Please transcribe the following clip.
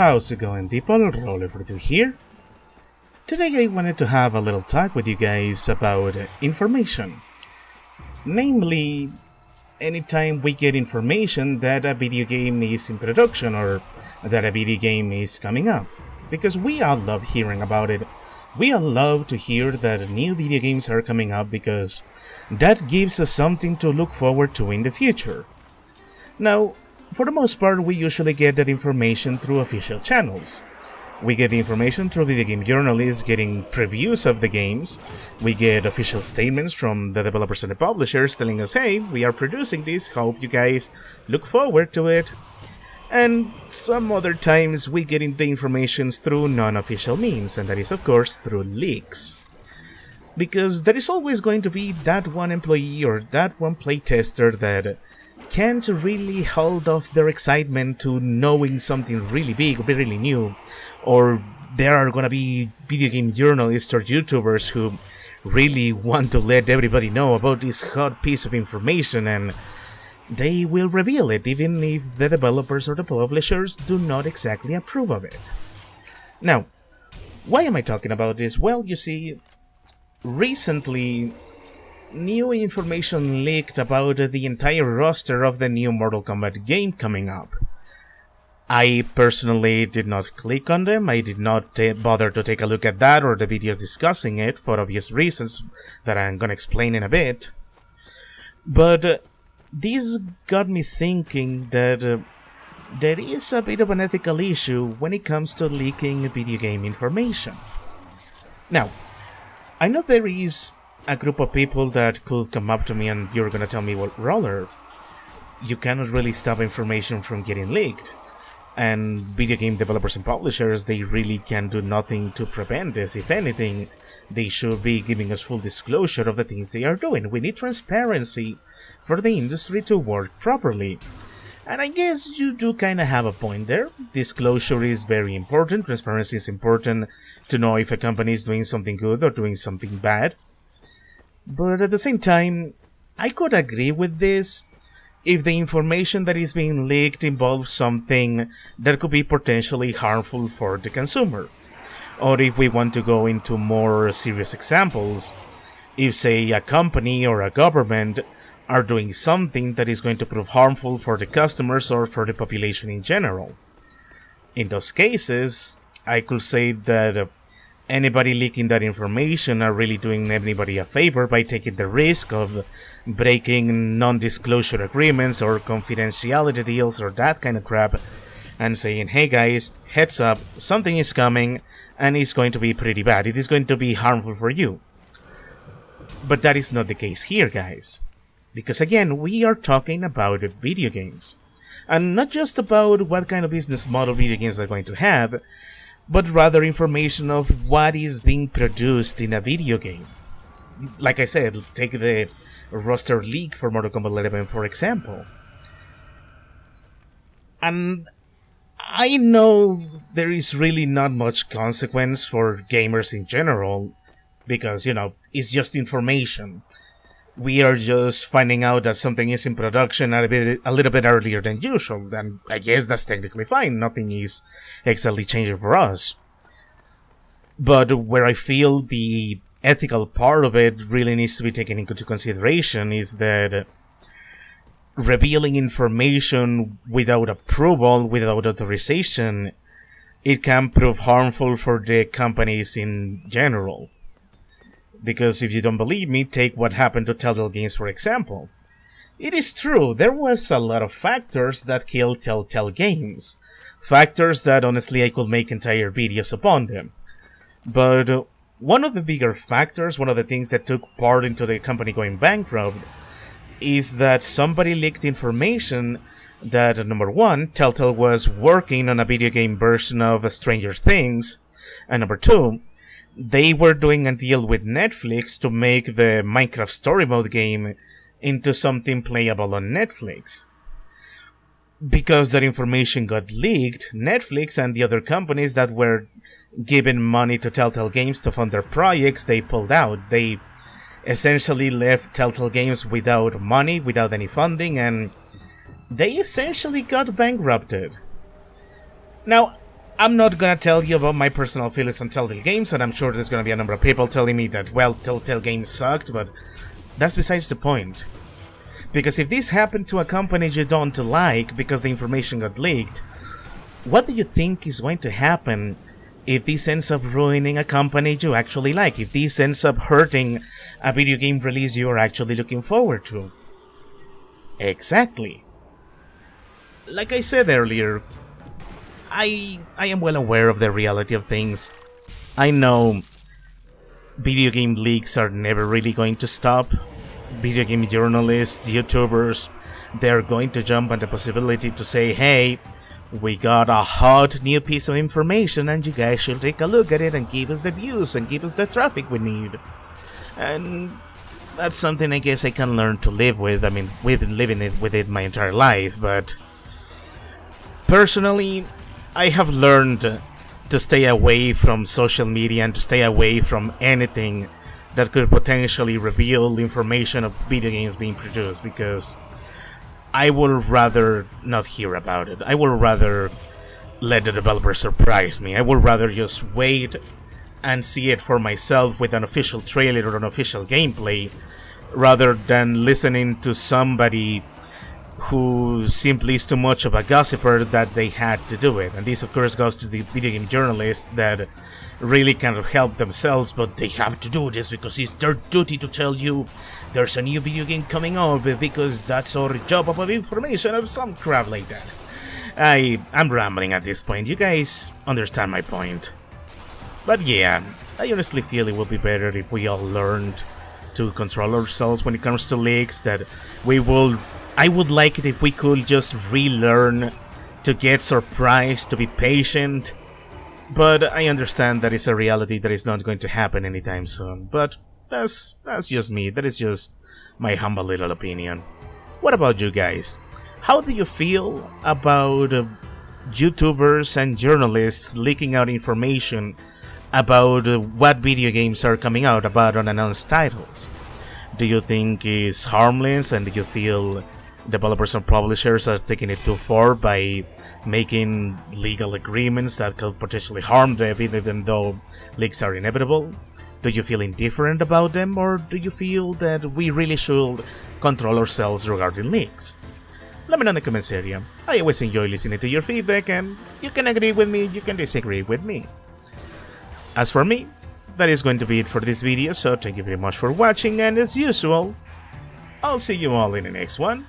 How's it going, people? Roller42 here. Today I wanted to have a little talk with you guys about information. Namely, anytime we get information that a video game is in production or that a video game is coming up. Because we all love hearing about it. We all love to hear that new video games are coming up because that gives us something to look forward to in the future. Now, for the most part, we usually get that information through official channels. We get the information through video game journalists getting previews of the games. We get official statements from the developers and the publishers telling us, hey, we are producing this, hope you guys look forward to it. And some other times we get the information through non-official means, and that is of course through leaks. Because there is always going to be that one employee or that one playtester that can't really hold off their excitement to knowing something really big, really new, or there are gonna be video game journalists or YouTubers who really want to let everybody know about this hot piece of information, and they will reveal it even if the developers or the publishers do not exactly approve of it. Now, why am I talking about this? Well, you see, recently new information leaked about the entire roster of the new Mortal Kombat game coming up. I personally did not click on them. I did not bother to take a look at that or the videos discussing it for obvious reasons that I'm gonna explain in a bit. But this got me thinking that there is a bit of an ethical issue when it comes to leaking video game information. Now, I know there is a group of people that could come up to me and you're gonna tell me, well, Roller, you cannot really stop information from getting leaked. And video game developers and publishers, they really can do nothing to prevent this. If anything, they should be giving us full disclosure of the things they are doing. We need transparency for the industry to work properly. And I guess you do kind of have a point there. Disclosure is very important. Transparency is important to know if a company is doing something good or doing something bad. But at the same time, I could agree with this if the information that is being leaked involves something that could be potentially harmful for the consumer. Or if we want to go into more serious examples, if say a company or a government are doing something that is going to prove harmful for the customers or for the population in general. In those cases, I could say that anybody leaking that information are really doing anybody a favor by taking the risk of breaking non-disclosure agreements or confidentiality deals or that kind of crap and saying, hey guys, heads up, something is coming and it's going to be pretty bad. It is going to be harmful for you. But that is not the case here, guys. Because again, we are talking about video games. And not just about what kind of business model video games are going to have, but rather information of what is being produced in a video game. Like I said, take the roster leak for Mortal Kombat 11 for example. And I know there is really not much consequence for gamers in general, because, you know, it's just information. We are just finding out that something is in production a little bit earlier than usual, and I guess that's technically fine. Nothing is exactly changing for us. But where I feel the ethical part of it really needs to be taken into consideration is that revealing information without approval, without authorization, it can prove harmful for the companies in general. Because if you don't believe me, take what happened to Telltale Games for example. It is true, there was a lot of factors that killed Telltale Games. Factors that honestly I could make entire videos upon them. But one of the bigger factors, one of the things that took part into the company going bankrupt, is that somebody leaked information that, number one, Telltale was working on a video game version of Stranger Things, and number two, they were doing a deal with Netflix to make the Minecraft Story Mode game into something playable on Netflix. Because that information got leaked, Netflix and the other companies that were giving money to Telltale Games to fund their projects, they pulled out. They essentially left Telltale Games without money, without any funding, and they essentially got bankrupted. Now, I'm not gonna tell you about my personal feelings on Telltale Games, and I'm sure there's gonna be a number of people telling me that, well, Telltale Games sucked, but that's besides the point. Because if this happened to a company you don't like because the information got leaked, what do you think is going to happen if this ends up ruining a company you actually like? If this ends up hurting a video game release you are actually looking forward to? Exactly. Like I said earlier, I am well aware of the reality of things. I know video game leaks are never really going to stop. Video game journalists, YouTubers, they're going to jump on the possibility to say, hey, we got a hot new piece of information and you guys should take a look at it and give us the views and give us the traffic we need. And that's something I guess I can learn to live with. I mean, we've been living with it my entire life, but personally, I have learned to stay away from social media and to stay away from anything that could potentially reveal information of video games being produced, because I would rather not hear about it. I would rather let the developer surprise me. I would rather just wait and see it for myself with an official trailer or an official gameplay, rather than listening to somebody who simply is too much of a gossiper that they had to do it. And this of course goes to the video game journalists that really cannot help themselves, but they have to do this because it's their duty to tell you there's a new video game coming out, because that's our job of information or some crap like that. I'm rambling at this point, you guys understand my point. But yeah, I honestly feel it would be better if we all learned to control ourselves when it comes to leaks, that I would like it if we could just relearn to get surprised, to be patient, but I understand that it's a reality that is not going to happen anytime soon. But that's just me, that is just my humble little opinion. What about you guys? How do you feel about YouTubers and journalists leaking out information about what video games are coming out, about unannounced titles? Do you think it's harmless, and do you feel developers and publishers are taking it too far by making legal agreements that could potentially harm them, even though leaks are inevitable? Do you feel indifferent about them, or do you feel that we really should control ourselves regarding leaks? Let me know in the comments area. I always enjoy listening to your feedback, and you can agree with me, you can disagree with me. As for me, that is going to be it for this video, so thank you very much for watching, and as usual, I'll see you all in the next one.